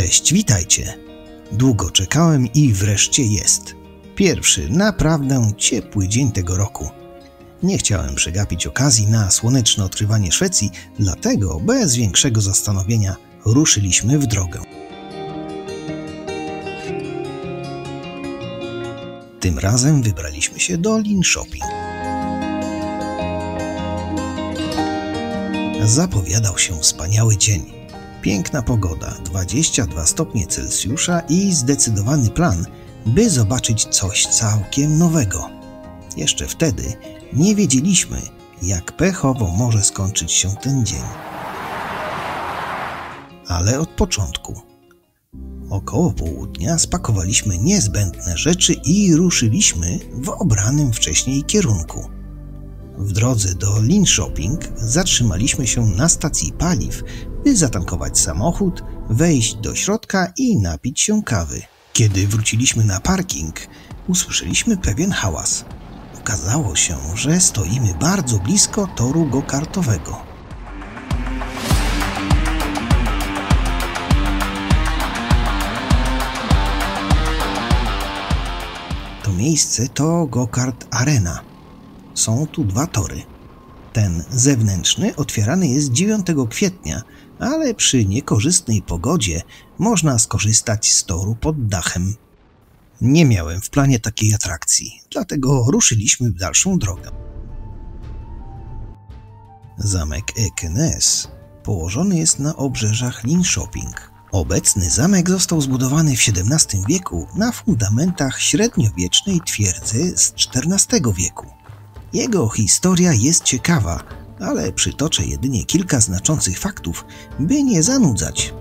Cześć, witajcie. Długo czekałem i wreszcie jest. Pierwszy, naprawdę ciepły dzień tego roku. Nie chciałem przegapić okazji na słoneczne odkrywanie Szwecji, dlatego bez większego zastanowienia ruszyliśmy w drogę. Tym razem wybraliśmy się do Linköping. Zapowiadał się wspaniały dzień. Piękna pogoda, 22 stopnie Celsjusza i zdecydowany plan, by zobaczyć coś całkiem nowego. Jeszcze wtedy nie wiedzieliśmy, jak pechowo może skończyć się ten dzień. Ale od początku. Około południa spakowaliśmy niezbędne rzeczy i ruszyliśmy w obranym wcześniej kierunku. W drodze do Linköping zatrzymaliśmy się na stacji paliw, by zatankować samochód, wejść do środka i napić się kawy. Kiedy wróciliśmy na parking, usłyszeliśmy pewien hałas. Okazało się, że stoimy bardzo blisko toru go-kartowego. To miejsce to Go-Kart Arena. Są tu dwa tory. Ten zewnętrzny otwierany jest 9 kwietnia, ale przy niekorzystnej pogodzie można skorzystać z toru pod dachem. Nie miałem w planie takiej atrakcji, dlatego ruszyliśmy w dalszą drogę. Zamek Ekenäs położony jest na obrzeżach Linköping. Obecny zamek został zbudowany w XVII wieku na fundamentach średniowiecznej twierdzy z XIV wieku. Jego historia jest ciekawa, ale przytoczę jedynie kilka znaczących faktów, by nie zanudzać.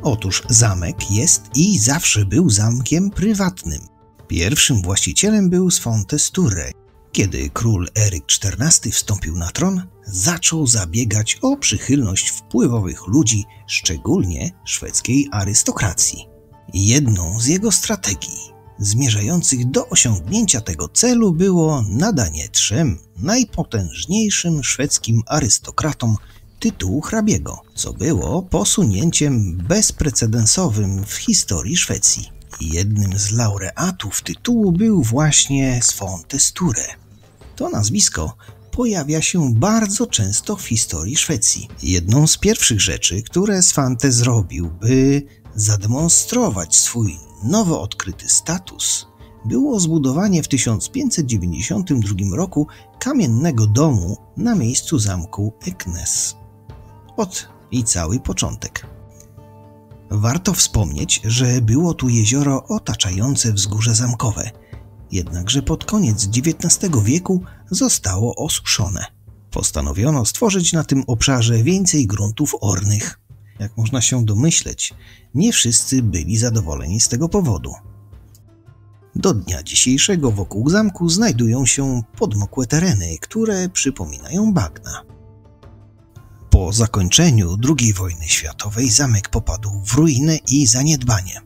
Otóż zamek jest i zawsze był zamkiem prywatnym. Pierwszym właścicielem był Svante Sture. Kiedy król Eryk XIV wstąpił na tron, zaczął zabiegać o przychylność wpływowych ludzi, szczególnie szwedzkiej arystokracji. Jedną z jego strategii zmierzających do osiągnięcia tego celu było nadanie 3 najpotężniejszym szwedzkim arystokratom tytułu hrabiego, co było posunięciem bezprecedensowym w historii Szwecji. Jednym z laureatów tytułu był właśnie Svante Sture. To nazwisko pojawia się bardzo często w historii Szwecji. Jedną z pierwszych rzeczy, które Svante zrobił, by zademonstrować swój nowo odkryty status, było zbudowanie w 1592 roku kamiennego domu na miejscu zamku Ekenäs. Ot i cały początek. Warto wspomnieć, że było tu jezioro otaczające wzgórze zamkowe, jednakże pod koniec XIX wieku zostało osuszone. Postanowiono stworzyć na tym obszarze więcej gruntów ornych. Jak można się domyśleć, nie wszyscy byli zadowoleni z tego powodu. Do dnia dzisiejszego wokół zamku znajdują się podmokłe tereny, które przypominają bagna. Po zakończeniu II wojny światowej zamek popadł w ruinę i zaniedbanie.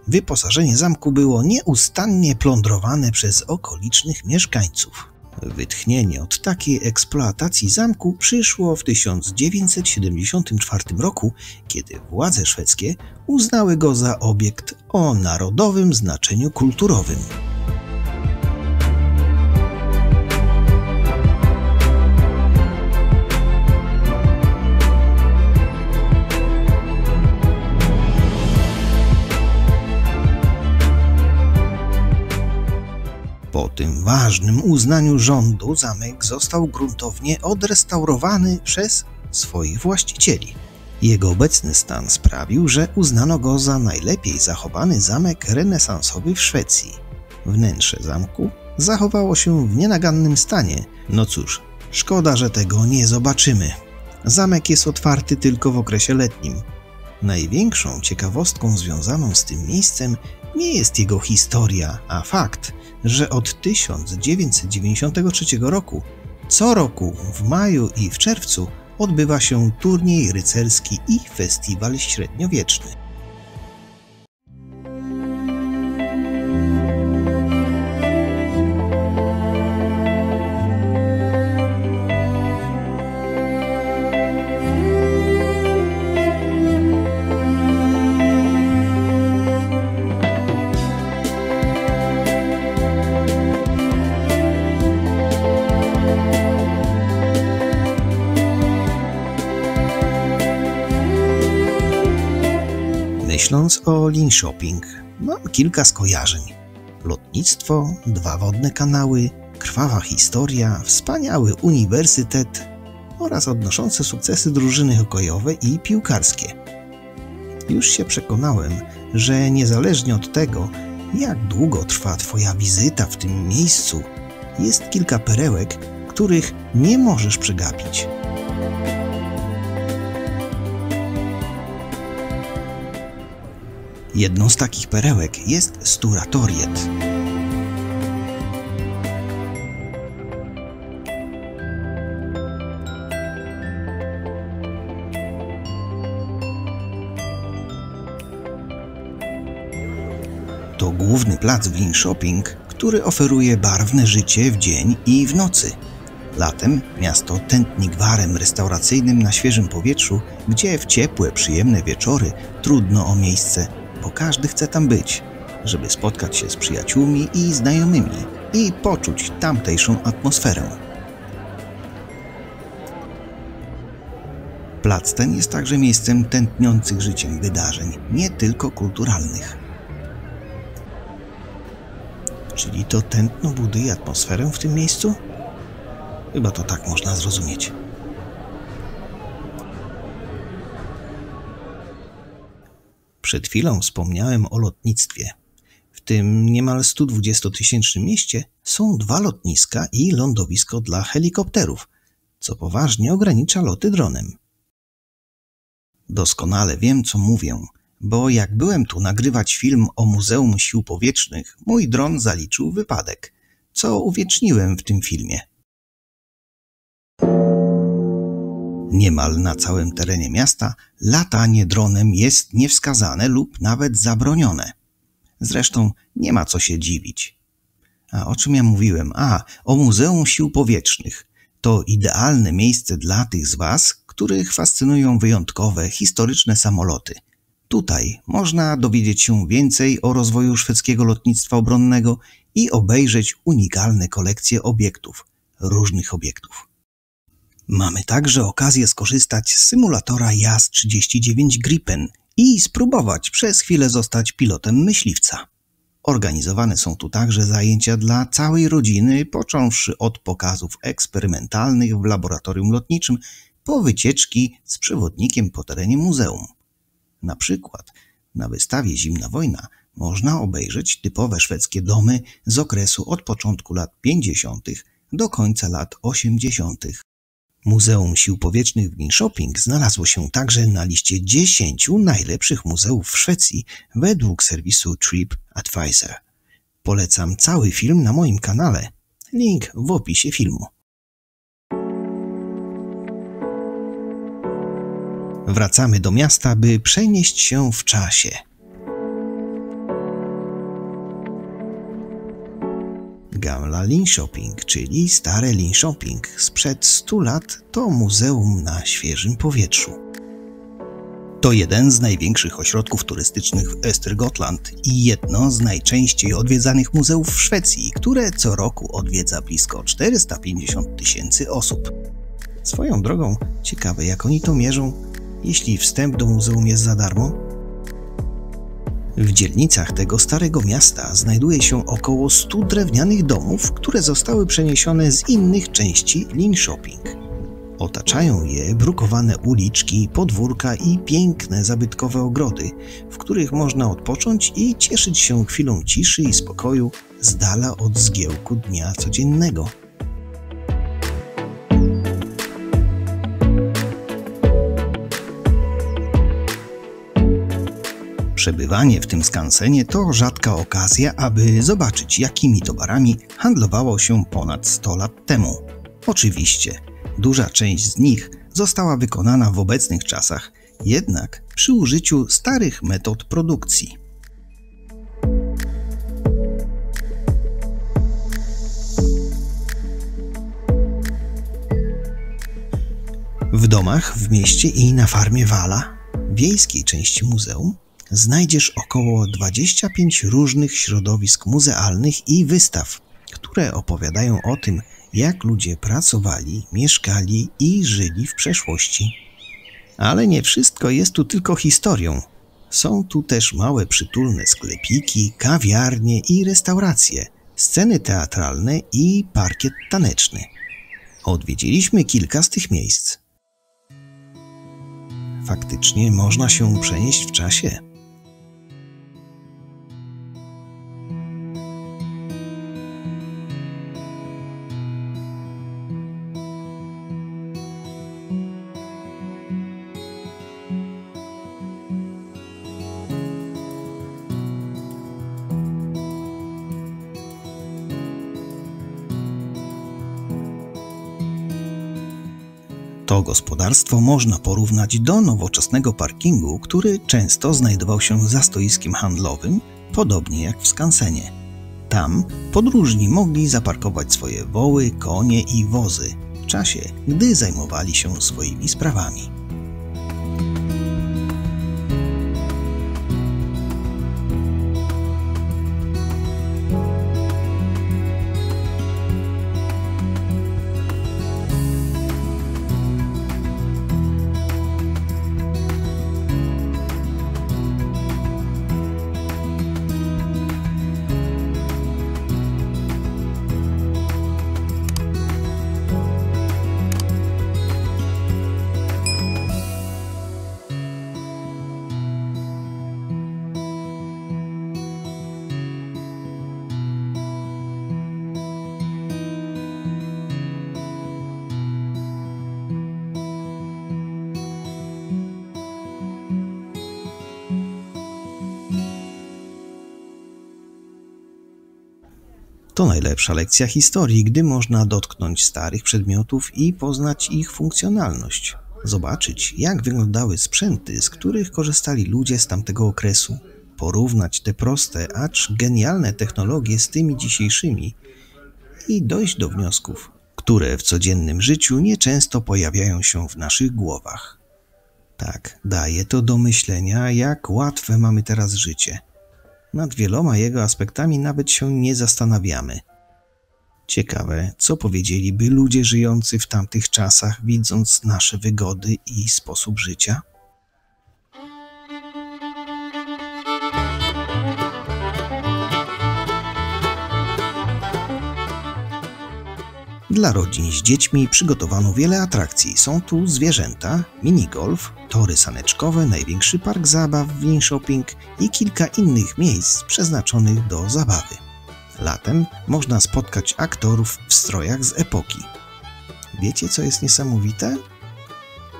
Wyposażenie zamku było nieustannie plądrowane przez okolicznych mieszkańców. Wytchnienie od takiej eksploatacji zamku przyszło w 1974 roku, kiedy władze szwedzkie uznały go za obiekt o narodowym znaczeniu kulturowym. Po tym ważnym uznaniu rządu zamek został gruntownie odrestaurowany przez swoich właścicieli. Jego obecny stan sprawił, że uznano go za najlepiej zachowany zamek renesansowy w Szwecji. Wnętrze zamku zachowało się w nienagannym stanie. No cóż, szkoda, że tego nie zobaczymy. Zamek jest otwarty tylko w okresie letnim. Największą ciekawostką związaną z tym miejscem nie jest jego historia, a fakt, że od 1993 roku co roku w maju i w czerwcu odbywa się turniej rycerski i festiwal średniowieczny. Myśląc o Linköping, mam kilka skojarzeń. Lotnictwo, 2 wodne kanały, krwawa historia, wspaniały uniwersytet oraz odnoszące sukcesy drużyny hokejowe i piłkarskie. Już się przekonałem, że niezależnie od tego, jak długo trwa Twoja wizyta w tym miejscu, jest kilka perełek, których nie możesz przegapić. Jedną z takich perełek jest Stura-Torget. To główny plac w Linköping, który oferuje barwne życie w dzień i w nocy. Latem miasto tętni gwarem restauracyjnym na świeżym powietrzu, gdzie w ciepłe, przyjemne wieczory trudno o miejsce, bo każdy chce tam być, żeby spotkać się z przyjaciółmi i znajomymi i poczuć tamtejszą atmosferę. Plac ten jest także miejscem tętniących życiem wydarzeń, nie tylko kulturalnych. Czyli to tętno buduje atmosferę w tym miejscu? Chyba to tak można zrozumieć. Przed chwilą wspomniałem o lotnictwie. W tym niemal 120-tysięcznym mieście są 2 lotniska i lądowisko dla helikopterów, co poważnie ogranicza loty dronem. Doskonale wiem, co mówię, bo jak byłem tu nagrywać film o Muzeum Sił Powietrznych, mój dron zaliczył wypadek, co uwieczniłem w tym filmie. Niemal na całym terenie miasta latanie dronem jest niewskazane lub nawet zabronione. Zresztą nie ma co się dziwić. A o czym ja mówiłem? O Muzeum Sił Powietrznych. To idealne miejsce dla tych z Was, których fascynują wyjątkowe, historyczne samoloty. Tutaj można dowiedzieć się więcej o rozwoju szwedzkiego lotnictwa obronnego i obejrzeć unikalne kolekcje obiektów, różnych obiektów. Mamy także okazję skorzystać z symulatora JAS-39 Gripen i spróbować przez chwilę zostać pilotem myśliwca. Organizowane są tu także zajęcia dla całej rodziny, począwszy od pokazów eksperymentalnych w laboratorium lotniczym, po wycieczki z przewodnikiem po terenie muzeum. Na przykład na wystawie Zimna wojna można obejrzeć typowe szwedzkie domy z okresu od początku lat 50. do końca lat 80. Muzeum Sił Powietrznych w Linköping znalazło się także na liście 10 najlepszych muzeów w Szwecji według serwisu TripAdvisor. Polecam cały film na moim kanale. Link w opisie filmu. Wracamy do miasta, by przenieść się w czasie. Gamla Linköping, czyli Stare Linköping, sprzed 100 lat to muzeum na świeżym powietrzu. To jeden z największych ośrodków turystycznych w Östergötland i jedno z najczęściej odwiedzanych muzeów w Szwecji, które co roku odwiedza blisko 450 000 osób. Swoją drogą, ciekawe jak oni to mierzą, jeśli wstęp do muzeum jest za darmo. W dzielnicach tego starego miasta znajduje się około 100 drewnianych domów, które zostały przeniesione z innych części Linköping. Otaczają je brukowane uliczki, podwórka i piękne zabytkowe ogrody, w których można odpocząć i cieszyć się chwilą ciszy i spokoju z dala od zgiełku dnia codziennego. Przebywanie w tym skansenie to rzadka okazja, aby zobaczyć, jakimi towarami handlowało się ponad 100 lat temu. Oczywiście, duża część z nich została wykonana w obecnych czasach, jednak przy użyciu starych metod produkcji. W domach w mieście i na farmie Wala, wiejskiej części muzeum, znajdziesz około 25 różnych środowisk muzealnych i wystaw, które opowiadają o tym, jak ludzie pracowali, mieszkali i żyli w przeszłości. Ale nie wszystko jest tu tylko historią. Są tu też małe przytulne sklepiki, kawiarnie i restauracje, sceny teatralne i parkiet taneczny. Odwiedziliśmy kilka z tych miejsc. Faktycznie można się przenieść w czasie. To gospodarstwo można porównać do nowoczesnego parkingu, który często znajdował się za stoiskiem handlowym, podobnie jak w skansenie. Tam podróżni mogli zaparkować swoje woły, konie i wozy w czasie, gdy zajmowali się swoimi sprawami. To najlepsza lekcja historii, gdy można dotknąć starych przedmiotów i poznać ich funkcjonalność. Zobaczyć, jak wyglądały sprzęty, z których korzystali ludzie z tamtego okresu. Porównać te proste, acz genialne technologie z tymi dzisiejszymi i dojść do wniosków, które w codziennym życiu nieczęsto pojawiają się w naszych głowach. Tak, daje to do myślenia, jak łatwe mamy teraz życie. Nad wieloma jego aspektami nawet się nie zastanawiamy. Ciekawe, co powiedzieliby ludzie żyjący w tamtych czasach, widząc nasze wygody i sposób życia? Dla rodzin z dziećmi przygotowano wiele atrakcji. Są tu zwierzęta, minigolf, tory saneczkowe, największy park zabaw w Linköping i kilka innych miejsc przeznaczonych do zabawy. Latem można spotkać aktorów w strojach z epoki. Wiecie, co jest niesamowite?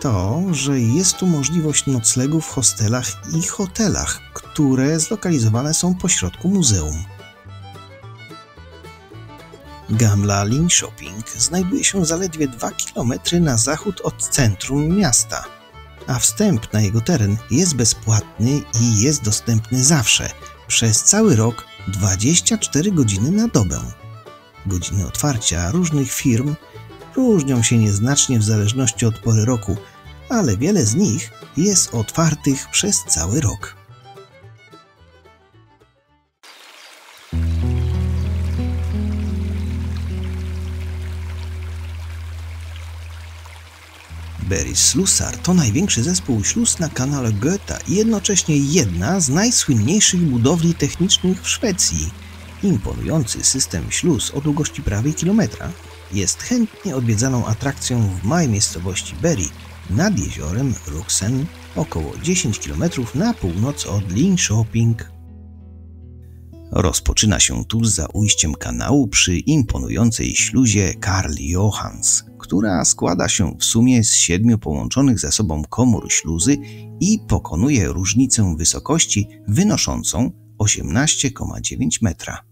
To, że jest tu możliwość noclegu w hostelach i hotelach, które zlokalizowane są pośrodku muzeum. Gamla Linköping znajduje się zaledwie 2 km na zachód od centrum miasta, a wstęp na jego teren jest bezpłatny i jest dostępny zawsze, przez cały rok, 24 godziny na dobę. Godziny otwarcia różnych firm różnią się nieznacznie w zależności od pory roku, ale wiele z nich jest otwartych przez cały rok. Barrys Slussar to największy zespół śluz na kanale Göta i jednocześnie jedna z najsłynniejszych budowli technicznych w Szwecji. Imponujący system śluz o długości prawie kilometra jest chętnie odwiedzaną atrakcją w małej miejscowości Barry nad jeziorem Ruxen, około 10 km na północ od Linköping. Rozpoczyna się tuż za ujściem kanału przy imponującej śluzie Karl Johans, która składa się w sumie z 7 połączonych ze sobą komór śluzy i pokonuje różnicę wysokości wynoszącą 18,9 metra.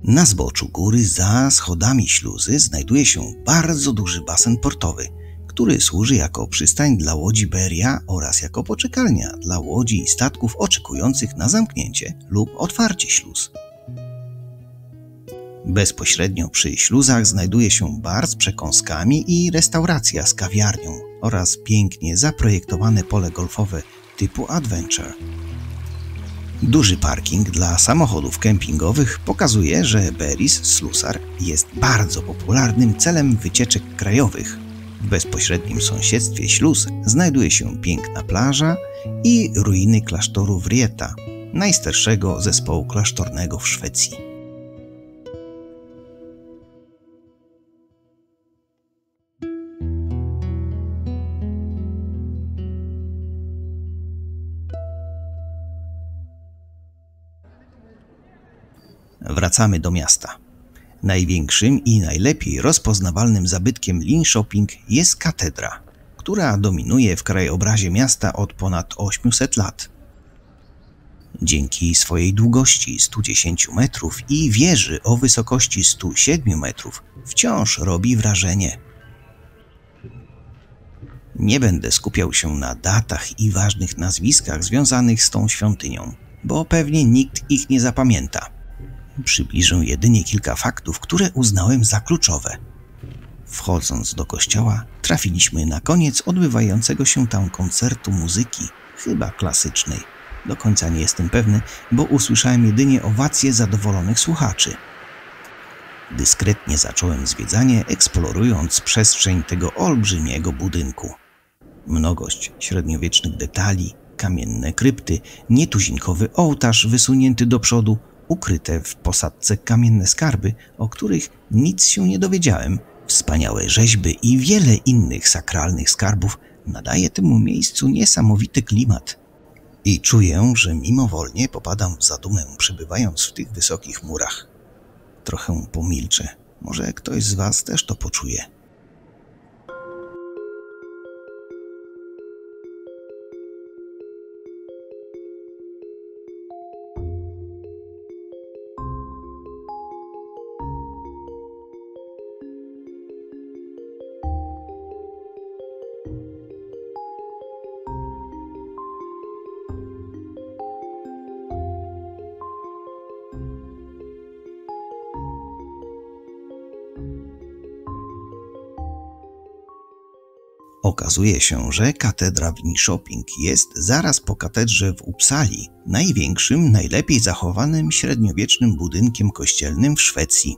Na zboczu góry za schodami śluzy znajduje się bardzo duży basen portowy, który służy jako przystań dla łodzi Beria oraz jako poczekalnia dla łodzi i statków oczekujących na zamknięcie lub otwarcie śluz. Bezpośrednio przy śluzach znajduje się bar z przekąskami i restauracja z kawiarnią oraz pięknie zaprojektowane pole golfowe typu Adventure. Duży parking dla samochodów kempingowych pokazuje, że Barrys Slussar jest bardzo popularnym celem wycieczek krajowych. W bezpośrednim sąsiedztwie śluz znajduje się piękna plaża i ruiny klasztoru Wrieta, najstarszego zespołu klasztornego w Szwecji. Wracamy do miasta. Największym i najlepiej rozpoznawalnym zabytkiem Linköping jest katedra, która dominuje w krajobrazie miasta od ponad 800 lat. Dzięki swojej długości 110 metrów i wieży o wysokości 107 metrów wciąż robi wrażenie. Nie będę skupiał się na datach i ważnych nazwiskach związanych z tą świątynią, bo pewnie nikt ich nie zapamięta. Przybliżę jedynie kilka faktów, które uznałem za kluczowe. Wchodząc do kościoła, trafiliśmy na koniec odbywającego się tam koncertu muzyki, chyba klasycznej. Do końca nie jestem pewny, bo usłyszałem jedynie owacje zadowolonych słuchaczy. Dyskretnie zacząłem zwiedzanie, eksplorując przestrzeń tego olbrzymiego budynku. Mnogość średniowiecznych detali, kamienne krypty, nietuzinkowy ołtarz wysunięty do przodu, ukryte w posadzce kamienne skarby, o których nic się nie dowiedziałem, wspaniałe rzeźby i wiele innych sakralnych skarbów nadaje temu miejscu niesamowity klimat. I czuję, że mimowolnie popadam w zadumę, przebywając w tych wysokich murach. Trochę pomilczę, może ktoś z was też to poczuje. Okazuje się, że katedra w Linköping jest zaraz po katedrze w Uppsali największym, najlepiej zachowanym średniowiecznym budynkiem kościelnym w Szwecji.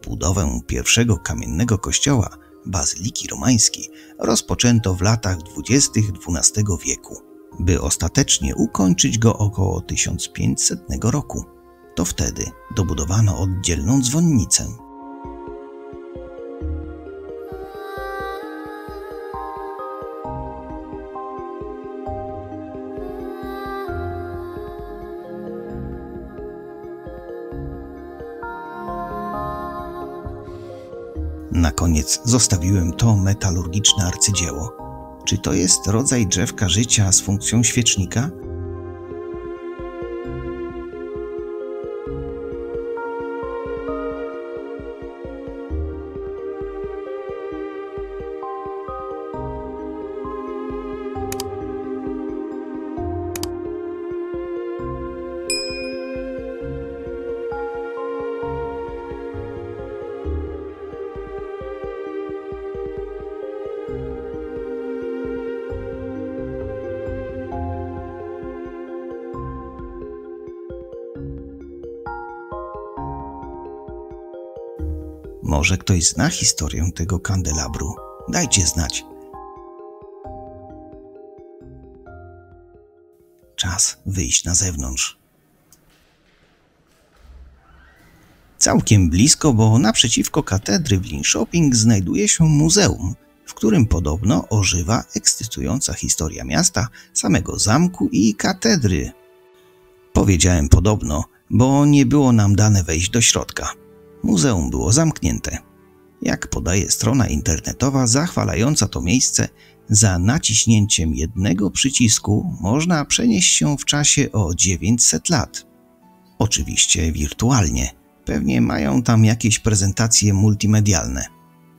Budowę pierwszego kamiennego kościoła, Bazyliki Romańskiej, rozpoczęto w latach 20. XII wieku, by ostatecznie ukończyć go około 1500 roku. To wtedy dobudowano oddzielną dzwonnicę. Na koniec zostawiłem to metalurgiczne arcydzieło. Czy to jest rodzaj drzewka życia z funkcją świecznika? Może ktoś zna historię tego kandelabru? Dajcie znać. Czas wyjść na zewnątrz. Całkiem blisko, bo naprzeciwko katedry w Linköping znajduje się muzeum, w którym podobno ożywa ekscytująca historia miasta, samego zamku i katedry. Powiedziałem podobno, bo nie było nam dane wejść do środka. Muzeum było zamknięte. Jak podaje strona internetowa zachwalająca to miejsce, za naciśnięciem jednego przycisku można przenieść się w czasie o 900 lat. Oczywiście wirtualnie. Pewnie mają tam jakieś prezentacje multimedialne.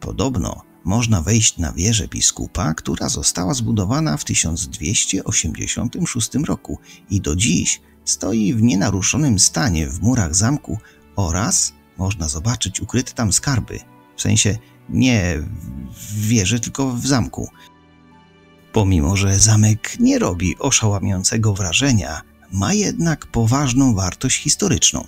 Podobno można wejść na wieżę biskupa, która została zbudowana w 1286 roku i do dziś stoi w nienaruszonym stanie w murach zamku oraz można zobaczyć ukryte tam skarby. W sensie nie w wieży, tylko w zamku. Pomimo że zamek nie robi oszałamiającego wrażenia, ma jednak poważną wartość historyczną.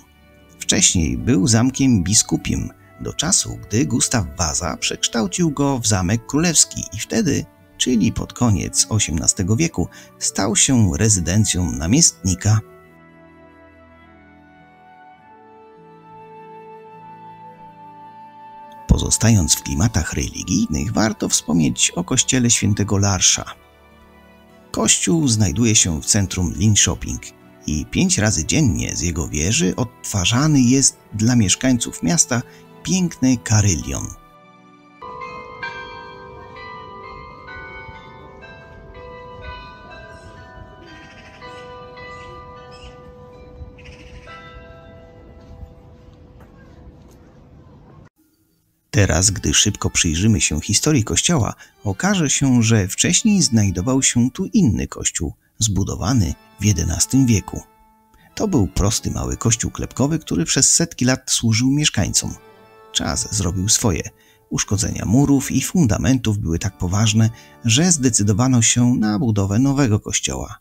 Wcześniej był zamkiem biskupim, do czasu, gdy Gustaw Wasa przekształcił go w zamek królewski i wtedy czyli pod koniec XVIII wieku, stał się rezydencją namiestnika. Pozostając w klimatach religijnych, warto wspomnieć o kościele świętego Larsza. Kościół znajduje się w centrum Linköping i 5 razy dziennie z jego wieży odtwarzany jest dla mieszkańców miasta piękny karylion. Teraz, gdy szybko przyjrzymy się historii kościoła, okaże się, że wcześniej znajdował się tu inny kościół, zbudowany w XI wieku. To był prosty mały kościół klepkowy, który przez setki lat służył mieszkańcom. Czas zrobił swoje. Uszkodzenia murów i fundamentów były tak poważne, że zdecydowano się na budowę nowego kościoła.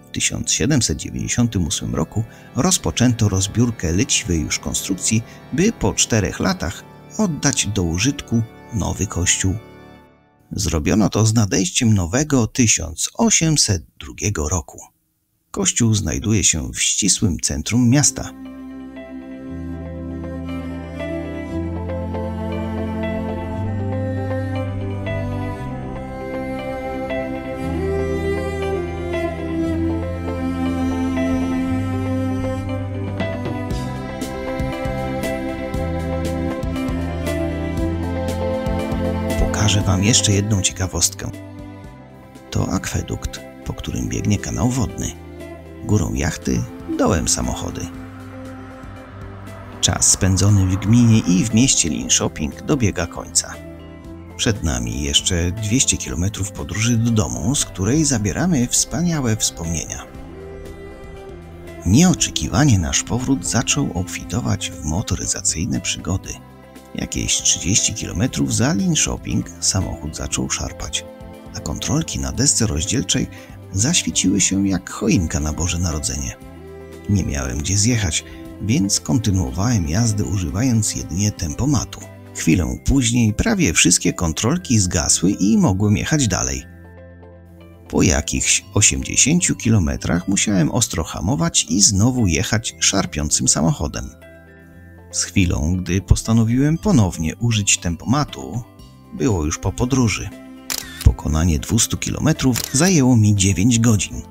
W 1798 roku rozpoczęto rozbiórkę leciwej już konstrukcji, by po 4 latach oddać do użytku nowy kościół. Zrobiono to z nadejściem nowego 1802 roku. Kościół znajduje się w ścisłym centrum miasta. Pokażę Wam jeszcze jedną ciekawostkę. To akwedukt, po którym biegnie kanał wodny. Górą jachty, dołem samochody. Czas spędzony w gminie i w mieście Linköping dobiega końca. Przed nami jeszcze 200 km podróży do domu, z której zabieramy wspaniałe wspomnienia. Nieoczekiwanie nasz powrót zaczął obfitować w motoryzacyjne przygody. Jakieś 30 km za Linköping samochód zaczął szarpać, a kontrolki na desce rozdzielczej zaświeciły się jak choinka na Boże Narodzenie. Nie miałem gdzie zjechać, więc kontynuowałem jazdę używając jedynie tempomatu. Chwilę później prawie wszystkie kontrolki zgasły i mogłem jechać dalej. Po jakichś 80 km musiałem ostro hamować i znowu jechać szarpiącym samochodem. Z chwilą, gdy postanowiłem ponownie użyć tempomatu, było już po podróży. Pokonanie 200 km zajęło mi 9 godzin,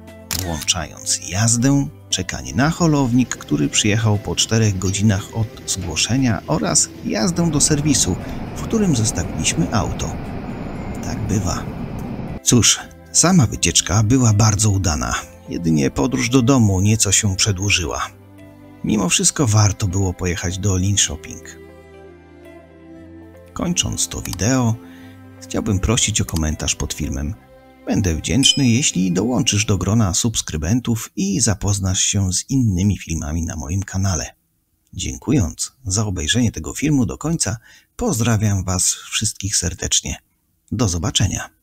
włączając jazdę, czekanie na holownik, który przyjechał po 4 godzinach od zgłoszenia oraz jazdę do serwisu, w którym zostawiliśmy auto. Tak bywa. Cóż, sama wycieczka była bardzo udana, jedynie podróż do domu nieco się przedłużyła. Mimo wszystko warto było pojechać do Linköping. Kończąc to wideo, chciałbym prosić o komentarz pod filmem. Będę wdzięczny, jeśli dołączysz do grona subskrybentów i zapoznasz się z innymi filmami na moim kanale. Dziękując za obejrzenie tego filmu do końca, pozdrawiam Was wszystkich serdecznie. Do zobaczenia.